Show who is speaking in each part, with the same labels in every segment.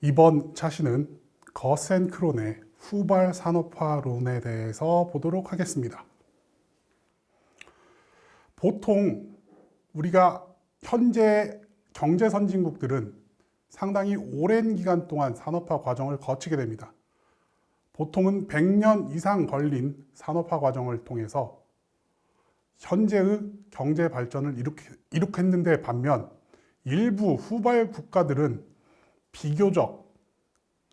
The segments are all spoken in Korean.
Speaker 1: 이번 차시는 거센크론의 후발 산업화론에 대해서 보도록 하겠습니다. 보통 우리가 현재 경제 선진국들은 상당히 오랜 기간 동안 산업화 과정을 거치게 됩니다. 보통은 100년 이상 걸린 산업화 과정을 통해서 현재의 경제 발전을 이룩했는데 반면 일부 후발 국가들은 비교적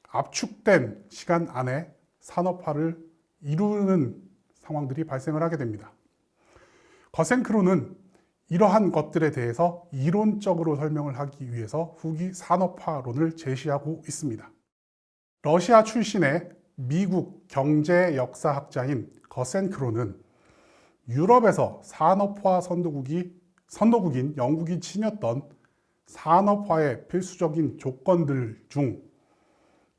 Speaker 1: 압축된 시간 안에 산업화를 이루는 상황들이 발생을 하게 됩니다. 거센크론은 이러한 것들에 대해서 이론적으로 설명을 하기 위해서 후기 산업화론을 제시하고 있습니다. 러시아 출신의 미국 경제 역사학자인 거센크론은 유럽에서 산업화 선도국인 영국이 지녔던 산업화의 필수적인 조건들 중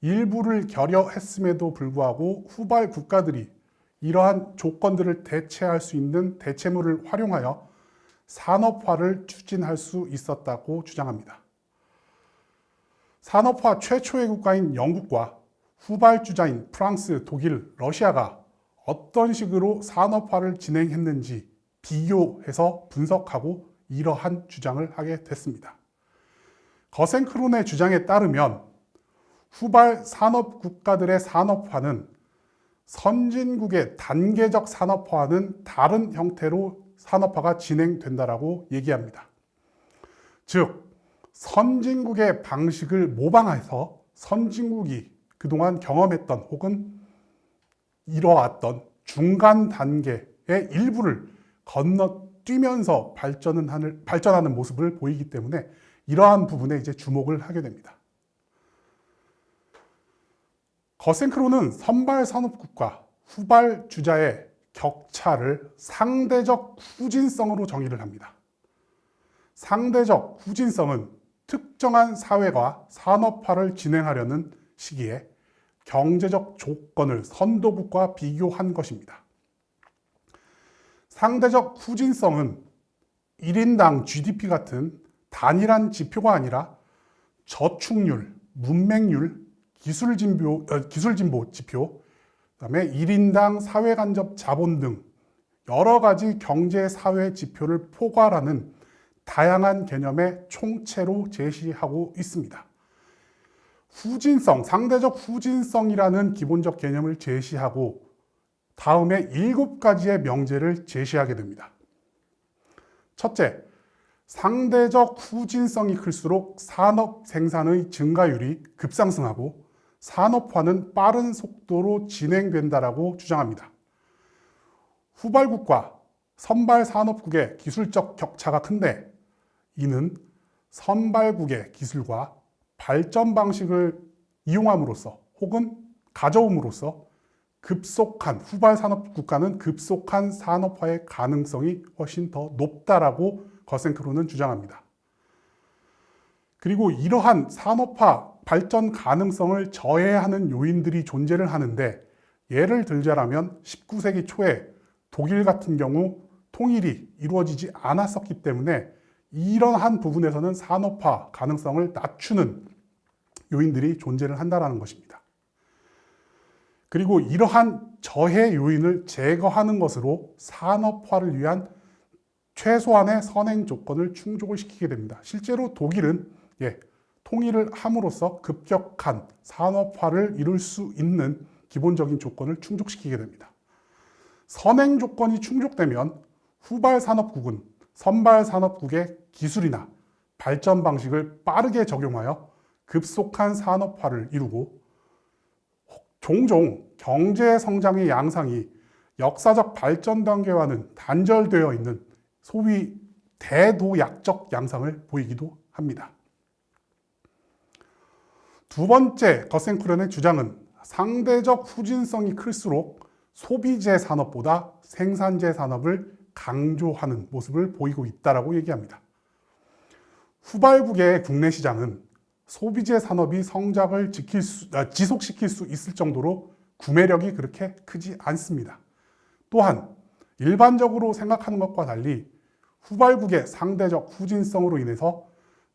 Speaker 1: 일부를 결여했음에도 불구하고 후발 국가들이 이러한 조건들을 대체할 수 있는 대체물을 활용하여 산업화를 추진할 수 있었다고 주장합니다. 산업화 최초의 국가인 영국과 후발주자인 프랑스, 독일, 러시아가 어떤 식으로 산업화를 진행했는지 비교해서 분석하고 이러한 주장을 하게 됐습니다. 거센크론의 주장에 따르면 후발 산업 국가들의 산업화는 선진국의 단계적 산업화와는 다른 형태로 산업화가 진행된다라고 얘기합니다. 즉, 선진국의 방식을 모방해서 선진국이 그동안 경험했던 혹은 이뤄왔던 중간 단계의 일부를 건너뛰면서 발전하는 모습을 보이기 때문에 이러한 부분에 이제 주목을 하게 됩니다. 거센크론은 선발 산업국과 후발 주자의 격차를 상대적 후진성으로 정의를 합니다. 상대적 후진성은 특정한 사회가 산업화를 진행하려는 시기에 경제적 조건을 선도국과 비교한 것입니다. 상대적 후진성은 1인당 GDP 같은 단일한 지표가 아니라 저축률, 문맹률, 기술진보 지표, 그다음에 1인당 사회간접 자본 등 여러 가지 경제 사회 지표를 포괄하는 다양한 개념의 총체로 제시하고 있습니다. 후진성, 상대적 후진성이라는 기본적 개념을 제시하고 다음에 7가지의 명제를 제시하게 됩니다. 첫째, 상대적 후진성이 클수록 산업 생산의 증가율이 급상승하고 산업화는 빠른 속도로 진행된다라고 주장합니다. 후발국과 선발 산업국의 기술적 격차가 큰데 이는 선발국의 기술과 발전 방식을 이용함으로써 혹은 가져옴으로써 급속한 후발 산업 국가는 급속한 산업화의 가능성이 훨씬 더 높다라고 거센크론은 주장합니다. 그리고 이러한 산업화 발전 가능성을 저해하는 요인들이 존재를 하는데 예를 들자라면 19세기 초에 독일 같은 경우 통일이 이루어지지 않았었기 때문에 이러한 부분에서는 산업화 가능성을 낮추는 요인들이 존재를 한다는 것입니다. 그리고 이러한 저해 요인을 제거하는 것으로 산업화를 위한 최소한의 선행 조건을 충족을 시키게 됩니다. 실제로 독일은 통일을 함으로써 급격한 산업화를 이룰 수 있는 기본적인 조건을 충족시키게 됩니다. 선행 조건이 충족되면 후발 산업국은 선발 산업국의 기술이나 발전 방식을 빠르게 적용하여 급속한 산업화를 이루고 종종 경제 성장의 양상이 역사적 발전 단계와는 단절되어 있는 소위 대도약적 양상을 보이기도 합니다. 두 번째 거센크론의 주장은 상대적 후진성이 클수록 소비재 산업보다 생산재 산업을 강조하는 모습을 보이고 있다고 얘기합니다. 후발국의 국내 시장은 소비재 산업이 성장을 지속시킬 수 있을 정도로 구매력이 그렇게 크지 않습니다. 또한 일반적으로 생각하는 것과 달리 후발국의 상대적 후진성으로 인해서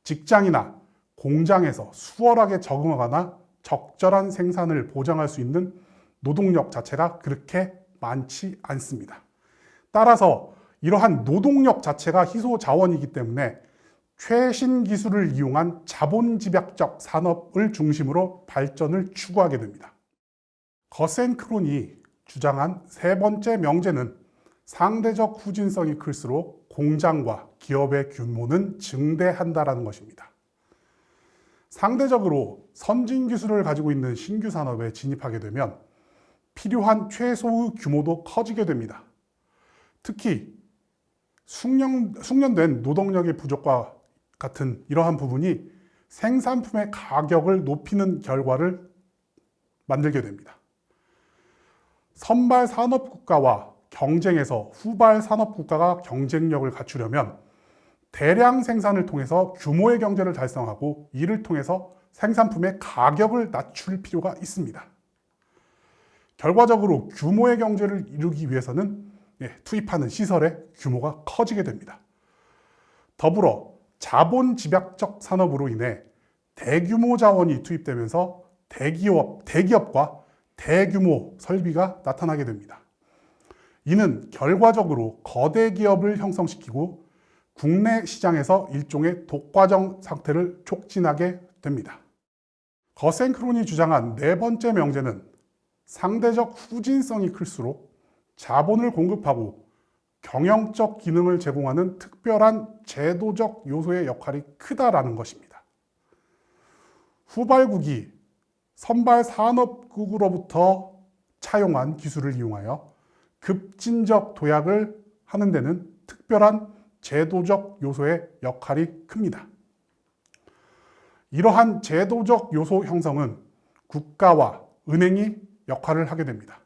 Speaker 1: 직장이나 공장에서 수월하게 적응하거나 적절한 생산을 보장할 수 있는 노동력 자체가 그렇게 많지 않습니다. 따라서 이러한 노동력 자체가 희소 자원이기 때문에 최신 기술을 이용한 자본집약적 산업을 중심으로 발전을 추구하게 됩니다. 거센크론이 주장한 세 번째 명제는 상대적 후진성이 클수록 공장과 기업의 규모는 증대한다라는 것입니다. 상대적으로 선진 기술을 가지고 있는 신규 산업에 진입하게 되면 필요한 최소의 규모도 커지게 됩니다. 특히 숙련된 노동력의 부족과 같은 이러한 부분이 생산품의 가격을 높이는 결과를 만들게 됩니다. 선발 산업 국가와 경쟁에서 후발 산업 국가가 경쟁력을 갖추려면 대량 생산을 통해서 규모의 경제를 달성하고 이를 통해서 생산품의 가격을 낮출 필요가 있습니다. 결과적으로 규모의 경제를 이루기 위해서는 투입하는 시설의 규모가 커지게 됩니다. 더불어 자본집약적 산업으로 인해 대규모 자원이 투입되면서 대기업과 대규모 설비가 나타나게 됩니다. 이는 결과적으로 거대 기업을 형성시키고 국내 시장에서 일종의 독과점 상태를 촉진하게 됩니다. 거센크론이 주장한 네 번째 명제는 상대적 후진성이 클수록 자본을 공급하고 경영적 기능을 제공하는 특별한 제도적 요소의 역할이 크다라는 것입니다. 후발국이 선발 산업국으로부터 차용한 기술을 이용하여 급진적 도약을 하는 데는 특별한 제도적 요소의 역할이 큽니다. 이러한 제도적 요소 형성은 국가와 은행이 역할을 하게 됩니다.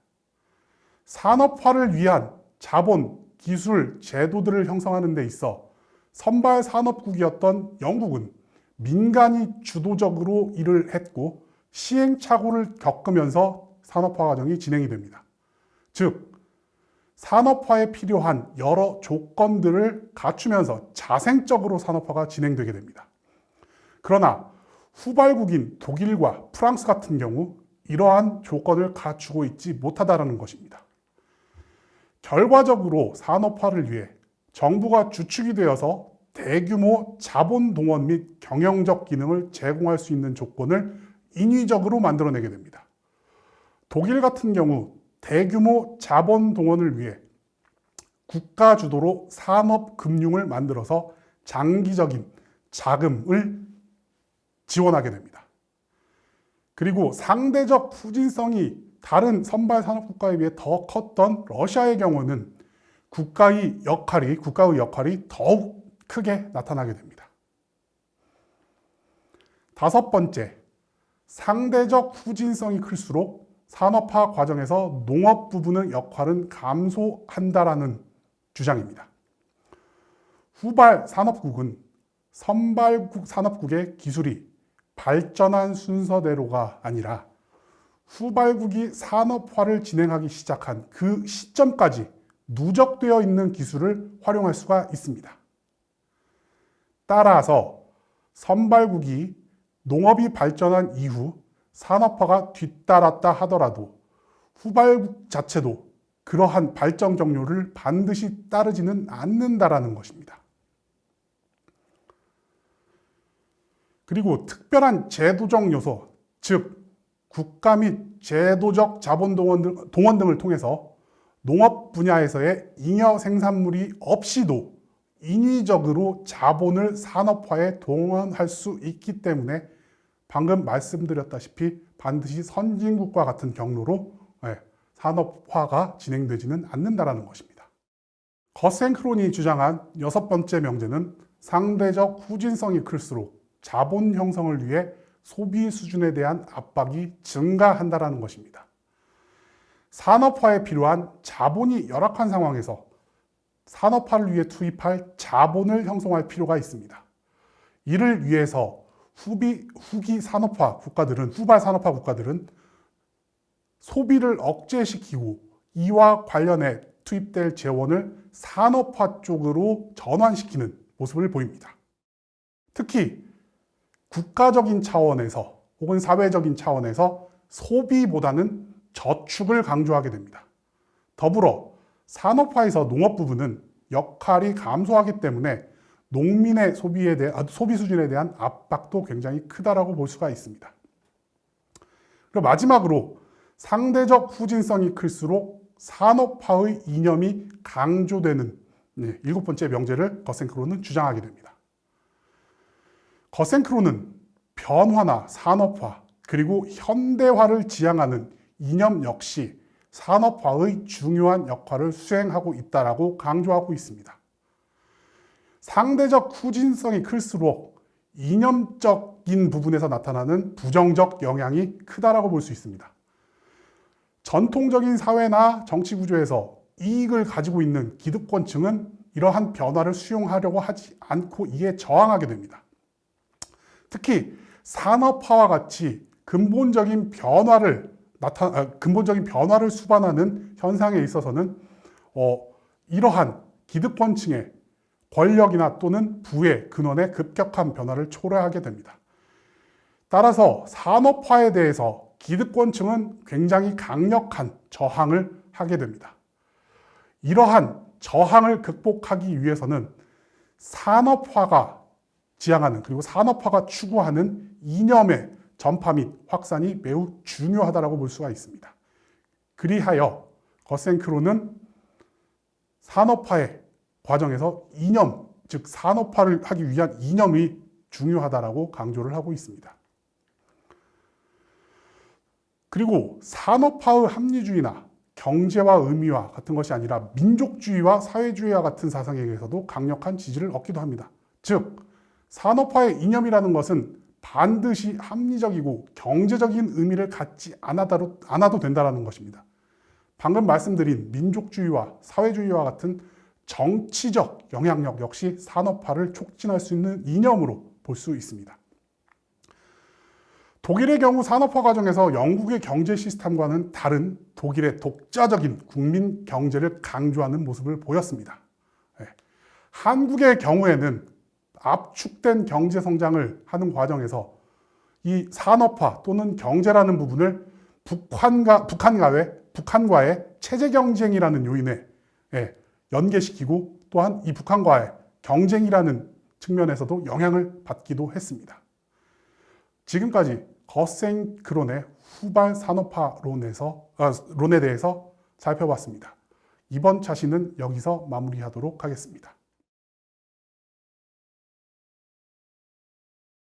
Speaker 1: 산업화를 위한 자본, 기술, 제도들을 형성하는 데 있어 선발 산업국이었던 영국은 민간이 주도적으로 일을 했고 시행착오를 겪으면서 산업화 과정이 진행이 됩니다. 즉, 산업화에 필요한 여러 조건들을 갖추면서 자생적으로 산업화가 진행되게 됩니다. 그러나 후발국인 독일과 프랑스 같은 경우 이러한 조건을 갖추고 있지 못하다는 것입니다. 결과적으로 산업화를 위해 정부가 주축이 되어서 대규모 자본 동원 및 경영적 기능을 제공할 수 있는 조건을 인위적으로 만들어내게 됩니다. 독일 같은 경우 대규모 자본 동원을 위해 국가 주도로 산업금융을 만들어서 장기적인 자금을 지원하게 됩니다. 그리고 상대적 후진성이 다른 선발 산업국가에 비해 더 컸던 러시아의 경우는 국가의 역할이 더욱 크게 나타나게 됩니다. 다섯 번째, 상대적 후진성이 클수록 산업화 과정에서 농업 부분의 역할은 감소한다라는 주장입니다. 후발 산업국은 선발 산업국의 기술이 발전한 순서대로가 아니라 후발국이 산업화를 진행하기 시작한 그 시점까지 누적되어 있는 기술을 활용할 수가 있습니다. 따라서 선발국이 농업이 발전한 이후 산업화가 뒤따랐다 하더라도 후발국 자체도 그러한 발전 경로를 반드시 따르지는 않는다라는 것입니다. 그리고 특별한 제도적 요소, 즉 국가 및 제도적 자본 동원 등을 통해서 농업 분야에서의 잉여 생산물이 없이도 인위적으로 자본을 산업화에 동원할 수 있기 때문에 방금 말씀드렸다시피 반드시 선진국과 같은 경로로 산업화가 진행되지는 않는다는 것입니다. 거센크론이 주장한 여섯 번째 명제는 상대적 후진성이 클수록 자본 형성을 위해 소비 수준에 대한 압박이 증가한다는 것입니다. 산업화에 필요한 자본이 열악한 상황에서 산업화를 위해 투입할 자본을 형성할 필요가 있습니다. 이를 위해서 후발 산업화 국가들은 소비를 억제시키고 이와 관련해 투입될 재원을 산업화 쪽으로 전환시키는 모습을 보입니다. 특히 국가적인 차원에서 혹은 사회적인 차원에서 소비보다는 저축을 강조하게 됩니다. 더불어 산업화에서 농업 부분은 역할이 감소하기 때문에 농민의 소비 수준에 대한 압박도 굉장히 크다라고 볼 수가 있습니다. 그리고 마지막으로 상대적 후진성이 클수록 산업화의 이념이 강조되는 일곱 번째 명제를 거센크로는 주장하게 됩니다. 거센크로는 변화나 산업화 그리고 현대화를 지향하는 이념 역시 산업화의 중요한 역할을 수행하고 있다라고 강조하고 있습니다. 상대적 후진성이 클수록 이념적인 부분에서 나타나는 부정적 영향이 크다라고 볼 수 있습니다. 전통적인 사회나 정치 구조에서 이익을 가지고 있는 기득권층은 이러한 변화를 수용하려고 하지 않고 이에 저항하게 됩니다. 특히 산업화와 같이 근본적인 변화를 수반하는 현상에 있어서는 이러한 기득권층의 권력이나 또는 부의 근원의 급격한 변화를 초래하게 됩니다. 따라서 산업화에 대해서 기득권층은 굉장히 강력한 저항을 하게 됩니다. 이러한 저항을 극복하기 위해서는 산업화가 지향하는 그리고 산업화가 추구하는 이념의 전파 및 확산이 매우 중요하다고 볼 수가 있습니다. 그리하여 거센크로는 산업화의 과정에서 이념, 즉 산업화를 하기 위한 이념이 중요하다고 강조를 하고 있습니다. 그리고 산업화의 합리주의나 경제와 의미와 같은 것이 아니라 민족주의와 사회주의와 같은 사상에 의해서도 강력한 지지를 얻기도 합니다. 즉, 산업화의 이념이라는 것은 반드시 합리적이고 경제적인 의미를 갖지 않아도 된다는 것입니다. 방금 말씀드린 민족주의와 사회주의와 같은 정치적 영향력 역시 산업화를 촉진할 수 있는 이념으로 볼 수 있습니다. 독일의 경우 산업화 과정에서 영국의 경제 시스템과는 다른 독일의 독자적인 국민 경제를 강조하는 모습을 보였습니다. 한국의 경우에는 압축된 경제 성장을 하는 과정에서 이 산업화 또는 경제라는 부분을 북한과의 체제 경쟁이라는 요인에 연계시키고 또한 이 북한과의 경쟁이라는 측면에서도 영향을 받기도 했습니다. 지금까지 거센크론의 후발 산업화론에 대해서 살펴봤습니다. 이번 차시는 여기서 마무리하도록 하겠습니다.